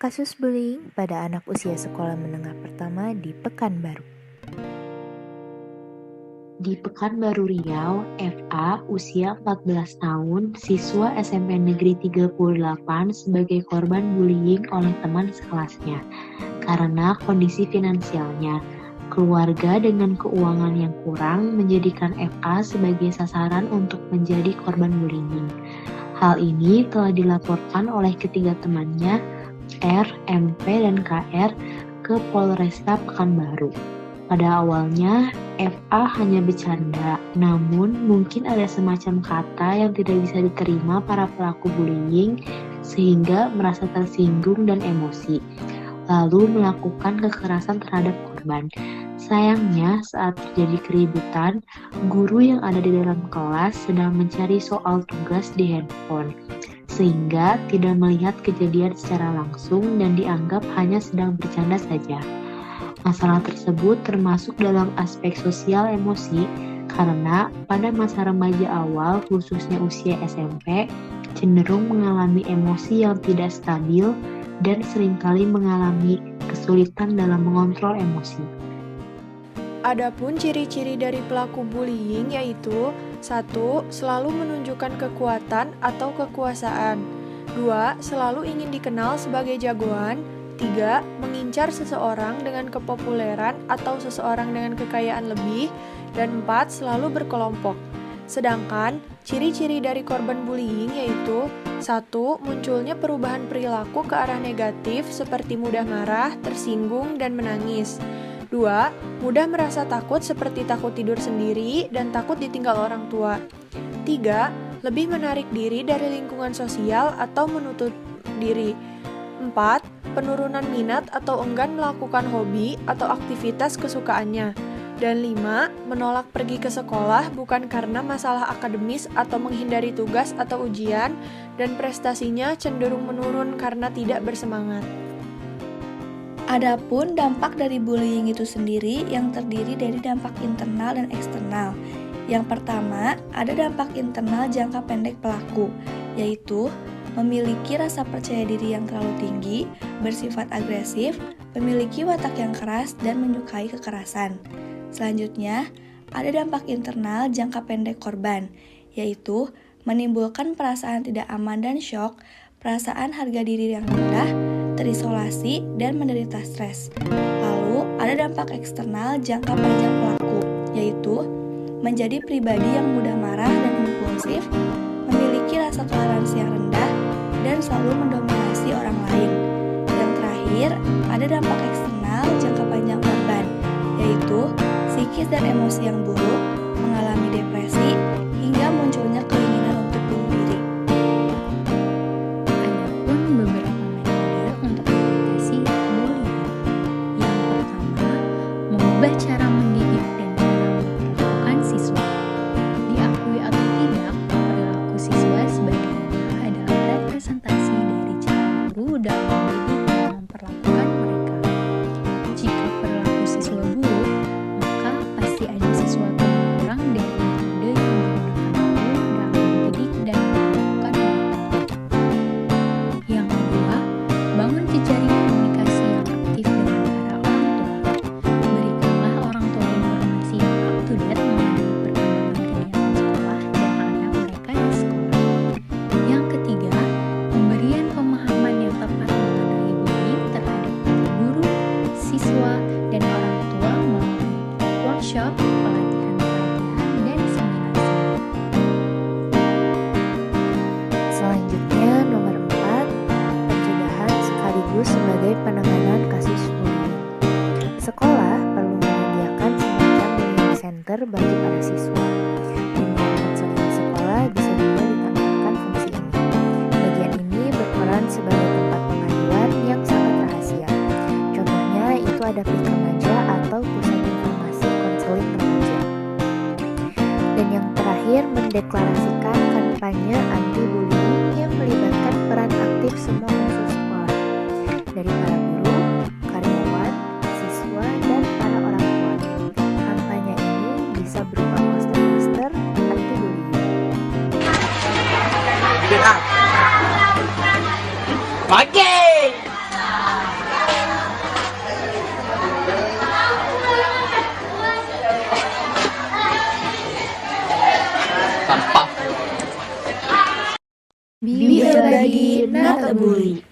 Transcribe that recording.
Kasus bullying pada anak usia sekolah menengah pertama di Pekanbaru. Di Pekanbaru Riau, FA usia 14 tahun, siswa SMP Negeri 38 sebagai korban bullying oleh teman sekelasnya. Karena kondisi finansialnya, keluarga dengan keuangan yang kurang menjadikan FA sebagai sasaran untuk menjadi korban bullying. Hal ini telah dilaporkan oleh ketiga temannya, R, MP, dan KR ke Polresta Pekanbaru. Pada awalnya, FA hanya bercanda, namun mungkin ada semacam kata yang tidak bisa diterima para pelaku bullying sehingga merasa tersinggung dan emosi, lalu melakukan kekerasan terhadap korban. Sayangnya, saat terjadi keributan, guru yang ada di dalam kelas sedang mencari soal tugas di handphone, sehingga tidak melihat kejadian secara langsung dan dianggap hanya sedang bercanda saja. Masalah tersebut termasuk dalam aspek sosial emosi karena pada masa remaja awal, khususnya usia SMP, cenderung mengalami emosi yang tidak stabil dan seringkali mengalami kesulitan dalam mengontrol emosi. Adapun ciri-ciri dari pelaku bullying yaitu 1. Selalu menunjukkan kekuatan atau kekuasaan. 2. Selalu ingin dikenal sebagai jagoan. 3. Mengincar seseorang dengan kepopuleran atau seseorang dengan kekayaan lebih. Dan 4. Selalu berkelompok. Sedangkan ciri-ciri dari korban bullying yaitu 1. Munculnya perubahan perilaku ke arah negatif seperti mudah marah, tersinggung, dan menangis. 2. Mudah merasa takut seperti takut tidur sendiri dan takut ditinggal orang tua. 3. Lebih menarik diri dari lingkungan sosial atau menutup diri. 4. Penurunan minat atau enggan melakukan hobi atau aktivitas kesukaannya. Dan 5. Menolak pergi ke sekolah bukan karena masalah akademis atau menghindari tugas atau ujian, dan prestasinya cenderung menurun karena tidak bersemangat. Adapun dampak dari bullying itu sendiri yang terdiri dari dampak internal dan eksternal. Yang pertama, ada dampak internal jangka pendek pelaku, yaitu memiliki rasa percaya diri yang terlalu tinggi, bersifat agresif, memiliki watak yang keras, dan menyukai kekerasan. Selanjutnya, ada dampak internal jangka pendek korban, yaitu menimbulkan perasaan tidak aman dan syok, perasaan harga diri yang rendah, terisolasi, dan menderita stres. Lalu, ada dampak eksternal jangka panjang pelaku, yaitu menjadi pribadi yang mudah marah dan impulsif, memiliki rasa toleransi yang rendah, dan selalu mendominasi orang lain. Yang terakhir, ada dampak eksternal jangka panjang korban, yaitu psikis dan emosi yang buruk, mengalami depresi, hingga munculnya keinginan untuk bunuh diri. Adapun beberapa metode untuk mengatasi bullying. Yang pertama, mengubah cara mendidik dan cara memperlakukan siswa. Diakui atau tidak, perilaku siswa sebenarnya adalah representasi dari cara guru dalam mendidik dan memperlakukan mereka. Jika perilaku siswa buruk, maka pasti ada sesuatu yang kurang dari metode yang digunakan guru dalam mendidik dan memperlakukan mereka. Yang kedua, bangun jejaring komunikasi yang aktif dengan para orang tua. Berikanlah orang tua informasi yang up to date mengenai perkembangan kegiatan sekolah dan anak mereka di sekolah. Yang ketiga, pemberian pemahaman yang tepat mengenai bullying terhadap para guru, siswa, dan orang tua melalui workshop, pelatihan-pelatihan, dan seminasi. Selanjutnya nomor 4, pencegahan sekaligus sebagai penanganan kasus bullying. Sekolah perlu menyediakan semacam bullying center bagi para siswa. Dunia konseling sekolah bisa juga ditambahkan fungsi ini. Bagian ini berperan sebagai tempat pengaduan yang sangat rahasia. Contohnya itu ada PIK remaja atau pusat informasi konseling remaja. Dan yang terakhir, mendeklarasikan kampanye anti-bullying yang melibatkan peran aktif semua unsur sekolah, dari para guru, karyawan, siswa, dan para orang tua. Kampanye ini bisa berupa poster-poster anti-bullying. Oke. Be a buddy, not a bully.